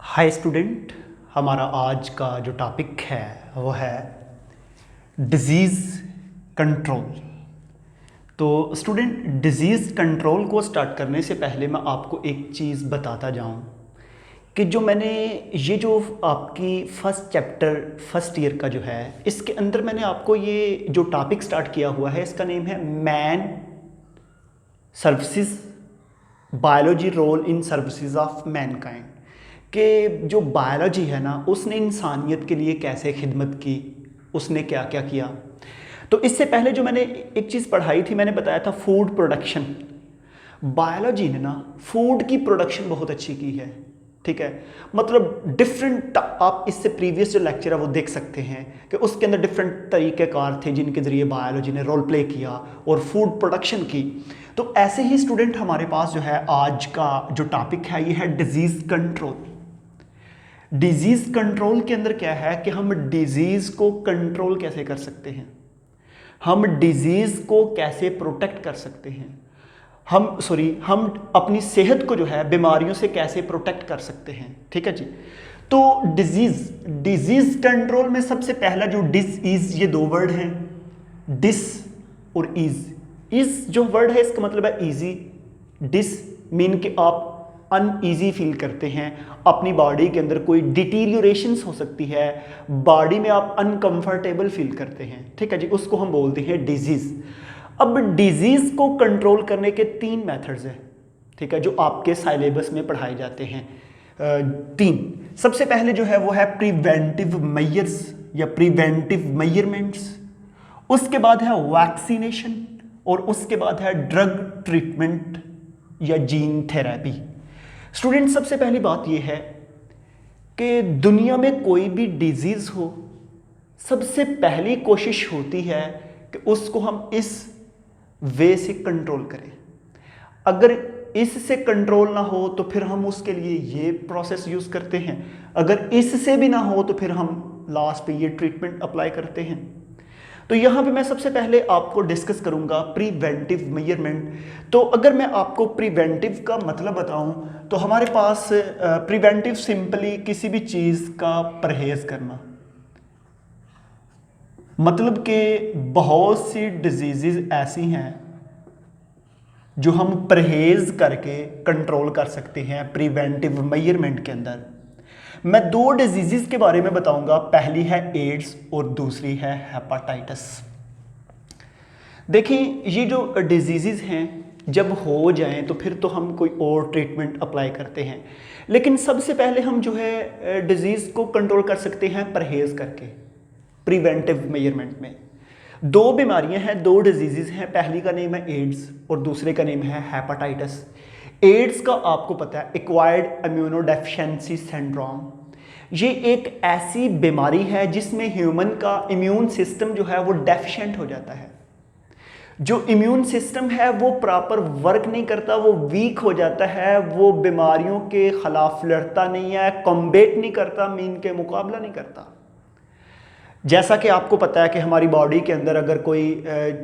Hi student, हमारा आज का जो टॉपिक है वो है डिज़ीज़ कंट्रोल। तो स्टूडेंट, डिज़ीज़ कंट्रोल को स्टार्ट करने से पहले मैं आपको एक चीज़ बताता जाऊं कि जो मैंने ये जो आपकी फर्स्ट चैप्टर फर्स्ट ईयर का जो है इसके अंदर मैंने आपको ये जो टॉपिक स्टार्ट किया हुआ है इसका नेम है man services biology role in services of mankind. कि जो बायोलॉजी है ना उसने इंसानियत के लिए कैसे खिदमत की, उसने क्या क्या किया। तो इससे पहले जो मैंने एक चीज़ पढ़ाई थी, मैंने बताया था फूड प्रोडक्शन। बायोलॉजी ने ना फूड की प्रोडक्शन बहुत अच्छी की है, ठीक है। मतलब डिफरेंट, आप इससे प्रीवियस जो लेक्चर है वो देख सकते हैं कि उसके अंदर डिफरेंट तरीक़ेकार थे जिनके ज़रिए बायोलॉजी ने रोल प्ले किया और फूड प्रोडक्शन की। तो ऐसे ही स्टूडेंट हमारे पास जो है आज का जो टॉपिक है ये है डिजीज़ कंट्रोल। डिजीज़ कंट्रोल के अंदर क्या है कि हम डिजीज़ को कंट्रोल कैसे कर सकते हैं, हम डिजीज़ को कैसे प्रोटेक्ट कर सकते हैं, हम अपनी सेहत को जो है बीमारियों से कैसे प्रोटेक्ट कर सकते हैं, ठीक है जी। तो डिजीज़ कंट्रोल में सबसे पहला जो डिस ये दो वर्ड हैं, डिस और इज जो वर्ड है इसका मतलब है इजी। डिस मीन कि आप अनईजी फील करते हैं, अपनी बॉडी के अंदर कोई डिटीरियोरेशंस हो सकती है, बॉडी में आप अनकंफर्टेबल फील करते हैं, ठीक है जी, उसको हम बोलते हैं डिजीज़। अब डिजीज़ को कंट्रोल करने के 3 मेथड्स हैं, ठीक है, जो आपके सिलेबस में पढ़ाए जाते हैं। 3 सबसे पहले जो है वो है प्रिवेंटिव मेजर्स या प्रिवेंटिव मेजरमेंट्स, उसके बाद है वैक्सीनेशन और उसके बाद है ड्रग ट्रीटमेंट या जीन थेरेपी। स्टूडेंट, सबसे पहली बात यह है कि दुनिया में कोई भी डिजीज़ हो, सबसे पहली कोशिश होती है कि उसको हम इस वे से कंट्रोल करें। अगर इससे कंट्रोल ना हो तो फिर हम उसके लिए ये प्रोसेस यूज़ करते हैं, अगर इससे भी ना हो तो फिर हम लास्ट पे ये ट्रीटमेंट अप्लाई करते हैं। तो यहाँ पे मैं सबसे पहले आपको डिस्कस करूँगा प्रिवेंटिव मेजरमेंट। तो अगर मैं आपको प्रिवेंटिव का मतलब बताऊँ तो हमारे पास प्रिवेंटिव सिंपली किसी भी चीज़ का परहेज़ करना, मतलब कि बहुत सी डिजीज़ ऐसी हैं जो हम परहेज़ करके कंट्रोल कर सकते हैं प्रिवेंटिव मेजरमेंट के अंदर। मैं 2 डिजीज़ के बारे में बताऊंगा, पहली है एड्स और दूसरी है हेपाटाइटिस। देखिए, ये जो डिजीज़ हैं जब हो जाएं तो फिर तो हम कोई और ट्रीटमेंट अप्लाई करते हैं, लेकिन सबसे पहले हम जो है डिजीज़ को कंट्रोल कर सकते हैं परहेज़ करके प्रिवेंटिव मेजरमेंट में। 2 बीमारियां हैं, 2 डिजीज़ हैं, पहली का नेम है एड्स और दूसरे का नेम है हेपाटाइटिस। एड्स का आपको पता है एक्वायर्ड इम्यूनोडेफिशिएंसी सिंड्रोम। ये एक ऐसी बीमारी है जिसमें ह्यूमन का इम्यून सिस्टम जो है वो डेफिशिएंट हो जाता है। जो इम्यून सिस्टम है वो प्रॉपर वर्क नहीं करता, वो वीक हो जाता है, वो बीमारियों के खिलाफ लड़ता नहीं है, कॉम्बेट नहीं करता, मीन के मुकाबला नहीं करता। जैसा कि आपको पता है कि हमारी बॉडी के अंदर अगर कोई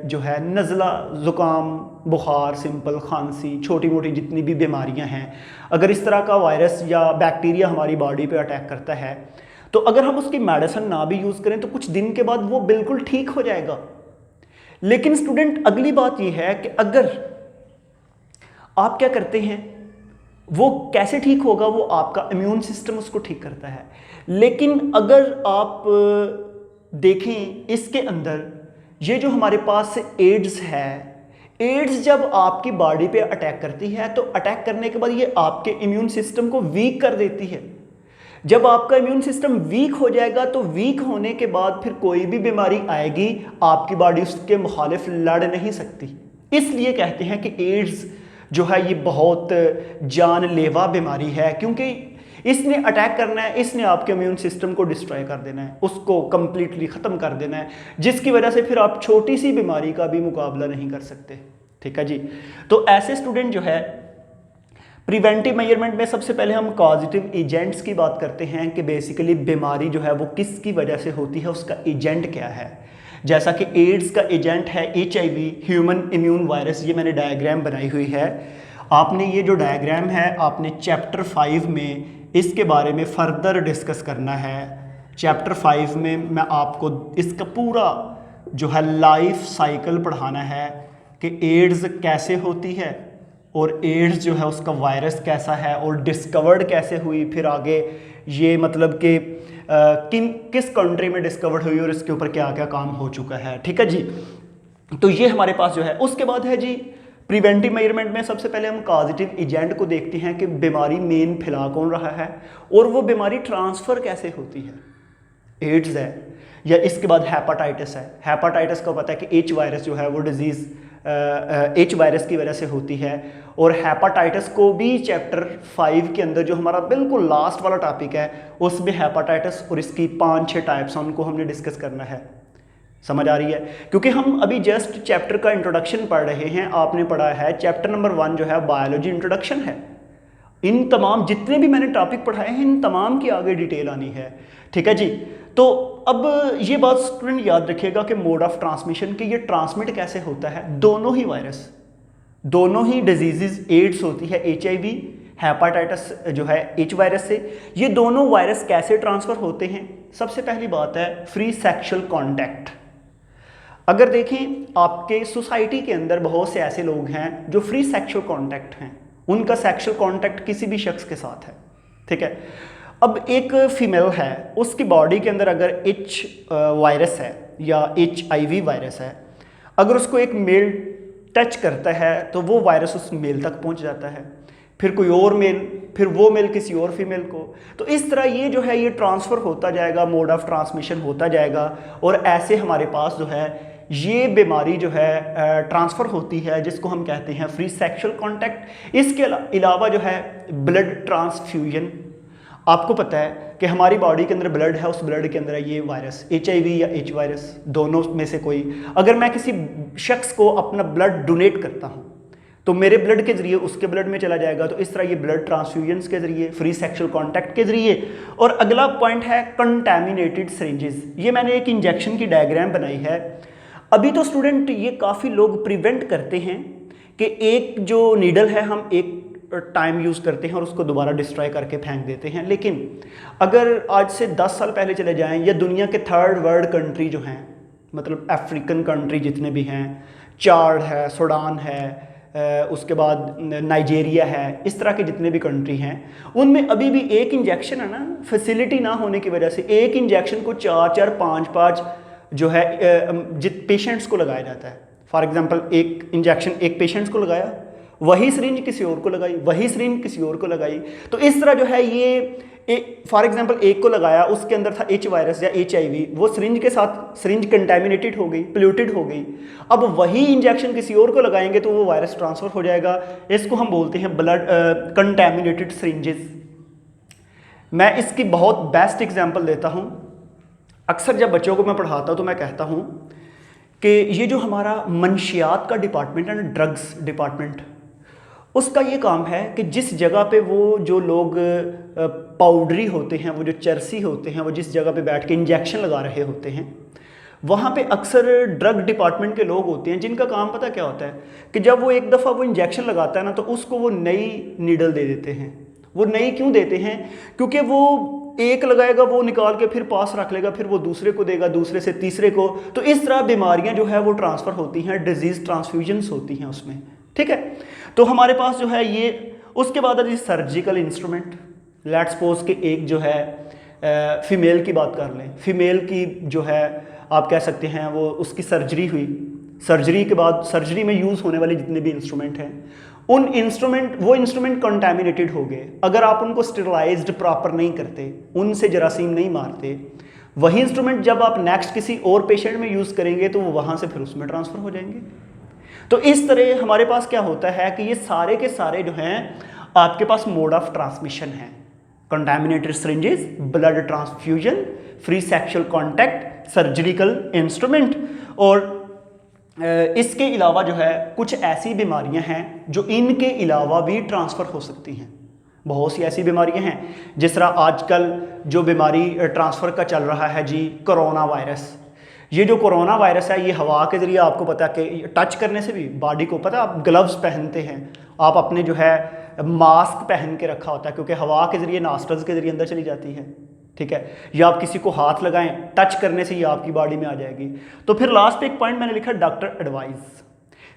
जो है नज़ला, ज़ुकाम, बुखार, सिंपल खांसी, छोटी मोटी जितनी भी बीमारियां हैं, अगर इस तरह का वायरस या बैक्टीरिया हमारी बॉडी पे अटैक करता है तो अगर हम उसकी मेडिसिन ना भी यूज़ करें तो कुछ दिन के बाद वो बिल्कुल ठीक हो जाएगा। लेकिन स्टूडेंट, अगली बात ये है कि अगर आप क्या करते हैं, वो कैसे ठीक होगा, वो आपका इम्यून सिस्टम उसको ठीक करता है। लेकिन अगर आप देखें इसके अंदर ये जो हमारे पास एड्स है, एड्स जब आपकी बॉडी पे अटैक करती है तो अटैक करने के बाद ये आपके इम्यून सिस्टम को वीक कर देती है। जब आपका इम्यून सिस्टम वीक हो जाएगा तो वीक होने के बाद फिर कोई भी बीमारी आएगी, आपकी बॉडी उसके मुखालिफ लड़ नहीं सकती। इसलिए कहते हैं कि एड्स जो है ये बहुत जानलेवा बीमारी है, क्योंकि इसने अटैक करना है, इसने आपके इम्यून सिस्टम को डिस्ट्रॉय कर देना है, उसको कंप्लीटली ख़त्म कर देना है, जिसकी वजह से फिर आप छोटी सी बीमारी का भी मुकाबला नहीं कर सकते, ठीक है जी। तो ऐसे स्टूडेंट जो है प्रिवेंटिव मेजरमेंट में सबसे पहले हम पॉजिटिव एजेंट्स की बात करते हैं कि बेसिकली बीमारी जो है वो किसकी वजह से होती है, उसका एजेंट क्या है। जैसा कि एड्स का एजेंट है HIV, ह्यूमन इम्यून वायरस। ये मैंने डायग्राम बनाई हुई है, आपने ये जो डायग्राम है आपने चैप्टर 5 में इसके बारे में फर्दर डिस्कस करना है। चैप्टर 5 में मैं आपको इसका पूरा जो है लाइफ साइकिल पढ़ाना है कि एड्स कैसे होती है और एड्स जो है उसका वायरस कैसा है और डिस्कवर्ड कैसे हुई, फिर आगे ये मतलब कि किस कंट्री में डिस्कवर्ड हुई और इसके ऊपर क्या क्या काम हो चुका है। ठीक है जी, तो ये हमारे पास जो है। उसके बाद है जी प्रिवेंटिव मेजरमेंट में सबसे पहले हम कॉजेटिव एजेंट को देखते हैं कि बीमारी मेन फैला कौन रहा है और वो बीमारी ट्रांसफ़र कैसे होती है। एड्स है या इसके बाद हेपाटाइटिस है। हेपाटाइटिस को पता है कि एच वायरस जो है वो डिजीज़ एच वायरस की वजह से होती है। और हेपाटाइटिस को भी चैप्टर 5 के अंदर जो हमारा बिल्कुल लास्ट वाला टॉपिक है उसमें हेपाटाइटिस और इसकी 5-6 टाइप्स हैं उनको हमने डिस्कस करना है। समझ आ रही है? क्योंकि हम अभी जस्ट चैप्टर का इंट्रोडक्शन पढ़ रहे हैं। आपने पढ़ा है चैप्टर नंबर 1 जो है बायोलॉजी इंट्रोडक्शन है। इन तमाम जितने भी मैंने टॉपिक पढ़ाए हैं इन तमाम की आगे डिटेल आनी है। ठीक है जी, तो अब ये बात स्टूडेंट याद रखिएगा कि मोड ऑफ ट्रांसमिशन कि ये ट्रांसमिट कैसे होता है। दोनों ही वायरस, दोनों ही डिजीजेज, एड्स होती है HIV, हेपाटाइटिस जो है एच वायरस से, ये दोनों वायरस कैसे ट्रांसफ़र होते हैं। सबसे पहली बात है फ्री सेक्सुअल कॉन्टैक्ट। अगर देखें आपके सोसाइटी के अंदर बहुत से ऐसे लोग हैं जो फ्री सेक्सुअल कांटेक्ट हैं, उनका सेक्सुअल कांटेक्ट किसी भी शख्स के साथ है। ठीक है, अब एक फीमेल है, उसकी बॉडी के अंदर अगर एच वायरस है या HIV वायरस है, अगर उसको एक मेल टच करता है तो वो वायरस उस मेल तक पहुंच जाता है, फिर कोई और मेल, फिर वो मेल किसी और फीमेल को। तो इस तरह ये जो है ये ट्रांसफ़र होता जाएगा, मोड ऑफ ट्रांसमिशन होता जाएगा और ऐसे हमारे पास जो है ये बीमारी जो है ट्रांसफ़र होती है जिसको हम कहते हैं फ्री सेक्सुअल कांटेक्ट। इसके अलावा जो है ब्लड ट्रांसफ्यूजन। आपको पता है कि हमारी बॉडी के अंदर ब्लड है, उस ब्लड के अंदर है ये वायरस HIV या H वायरस, दोनों में से कोई। अगर मैं किसी शख्स को अपना ब्लड डोनेट करता हूँ तो मेरे ब्लड के ज़रिए उसके ब्लड में चला जाएगा। तो इस तरह ये ब्लड ट्रांसफ्यूजन्स के ज़रिए, फ्री सेक्सुअल कांटेक्ट के ज़रिए। और अगला पॉइंट है कंटैमिनेटेड सिरिंजेस। ये मैंने एक इंजेक्शन की डायग्राम बनाई है। अभी तो स्टूडेंट ये काफ़ी लोग प्रिवेंट करते हैं कि एक जो नीडल है हम एक टाइम यूज़ करते हैं और उसको दोबारा डिस्ट्रॉय करके फेंक देते हैं। लेकिन अगर आज से 10 साल पहले चले जाएं या दुनिया के थर्ड वर्ल्ड कंट्री जो हैं, मतलब अफ्रीकन कंट्री जितने भी हैं, चाड है, सूडान है, उसके बाद नाइजीरिया है, इस तरह के जितने भी कंट्री हैं, उनमें अभी भी एक इंजेक्शन है ना, फैसिलिटी ना होने की वजह से एक इंजेक्शन को 4-4, 5-5 जो है पेशेंट्स को लगाया जाता है। फॉर एग्जांपल एक इंजेक्शन एक पेशेंट्स को लगाया, वही सिरिंज किसी और को लगाई, वही सिरिंज किसी और को लगाई। तो इस तरह जो है ये फॉर एग्जांपल एक को लगाया, उसके अंदर था एच वायरस या HIV, वो सिरिंज के साथ सिरिंज कंटेमिनेटेड हो गई, पोल्यूटेड हो गई। अब वही इंजेक्शन किसी और को लगाएंगे तो वो वायरस ट्रांसफ़र हो जाएगा। इसको हम बोलते हैं ब्लड कंटेमिनेटेड सिरिंजेस। मैं इसकी बहुत बेस्ट एग्जाम्पल देता हूँ। अक्सर जब बच्चों को मैं पढ़ाता हूँ तो मैं कहता हूँ कि ये जो हमारा मंशियात का डिपार्टमेंट है ना, ड्रग्स डिपार्टमेंट, उसका ये काम है कि जिस जगह पे वो जो लोग पाउडरी होते हैं, वो जो चरसी होते हैं, वो जिस जगह पे बैठ के इंजेक्शन लगा रहे होते हैं, वहाँ पे अक्सर ड्रग डिपार्टमेंट के लोग होते हैं जिनका काम पता क्या होता है कि जब वो एक दफ़ा वो इंजेक्शन लगाता है ना तो उसको वो नई नीडल दे देते हैं। वो नई क्यों देते हैं? क्योंकि वो एक लगाएगा, वो निकाल के फिर पास रख लेगा, फिर वो दूसरे को देगा, दूसरे से तीसरे को। तो इस तरह बीमारियां जो है वो ट्रांसफ़र होती हैं, डिजीज़ ट्रांसफ्यूजन्स होती हैं उसमें। ठीक है, तो हमारे पास जो है ये। उसके बाद है सर्जिकल इंस्ट्रूमेंट। लेट्स सपोज कि एक जो है फीमेल की बात कर लें, फीमेल की जो है आप कह सकते हैं वो उसकी सर्जरी हुई, सर्जरी के बाद सर्जरी में यूज़ होने वाले जितने भी इंस्ट्रूमेंट हैं वो इंस्ट्रूमेंट कंटेमिनेटेड हो गए। अगर आप उनको स्टेरलाइज्ड प्रॉपर नहीं करते, उनसे जरासीम नहीं मारते, वही इंस्ट्रूमेंट जब आप नेक्स्ट किसी और पेशेंट में यूज़ करेंगे तो वो वहाँ से फिर उसमें ट्रांसफ़र हो जाएंगे। तो इस तरह हमारे पास क्या होता है कि ये सारे के सारे जो हैं आपके पास मोड ऑफ ट्रांसमिशन है। Contaminated syringes, blood transfusion, free sexual contact, surgical instrument. और इसके अलावा जो है कुछ ऐसी बीमारियां हैं जो इनके अलावा भी ट्रांसफ़र हो सकती हैं। बहुत सी ऐसी बीमारियां हैं, जिस तरह आजकल जो बीमारी ट्रांसफ़र का चल रहा है जी, कोरोना वायरस। ये जो कोरोना वायरस है ये हवा के ज़रिए, आपको पता है कि टच करने से भी बॉडी को, पता है आप ग्लव्स पहनते हैं, आप अपने जो है मास्क पहन के रखा होता है क्योंकि हवा के ज़रिए नॉस्ट्रल्स के ज़रिए अंदर चली जाती है, ठीक है। या आप किसी को हाथ लगाएं, टच करने से ये आपकी बॉडी में आ जाएगी। तो फिर लास्ट पे एक पॉइंट मैंने लिखा डॉक्टर एडवाइस।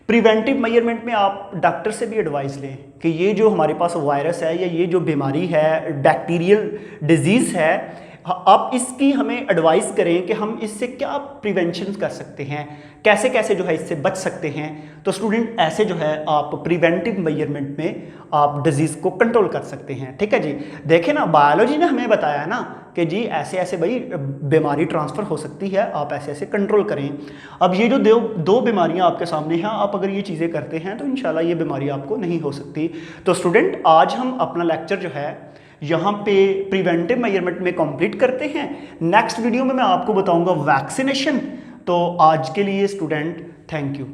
प्रिवेंटिव मेजरमेंट में आप डॉक्टर से भी एडवाइस लें कि ये जो हमारे पास वायरस है या ये जो बीमारी है, बैक्टीरियल डिजीज़ है, आप इसकी हमें एडवाइस करें कि हम इससे क्या प्रिवेंशन कर सकते हैं, कैसे कैसे जो है इससे बच सकते हैं। तो स्टूडेंट ऐसे जो है आप प्रिवेंटिव मेजरमेंट में आप डिजीज़ को कंट्रोल कर सकते हैं, ठीक है जी। देखें ना, बायोलॉजी ने हमें बताया ना कि जी ऐसे ऐसे भाई बीमारी ट्रांसफ़र हो सकती है, आप ऐसे ऐसे कंट्रोल करें। अब ये जो दो बीमारियां आपके सामने हैं, आप अगर ये चीज़ें करते हैं तो इंशाल्लाह ये बीमारी आपको नहीं हो सकती। तो स्टूडेंट आज हम अपना लेक्चर जो है यहाँ पे प्रिवेंटिव मेजरमेंट में कंप्लीट करते हैं। नेक्स्ट वीडियो में मैं आपको बताऊंगा वैक्सीनेशन। तो आज के लिए स्टूडेंट थैंक यू।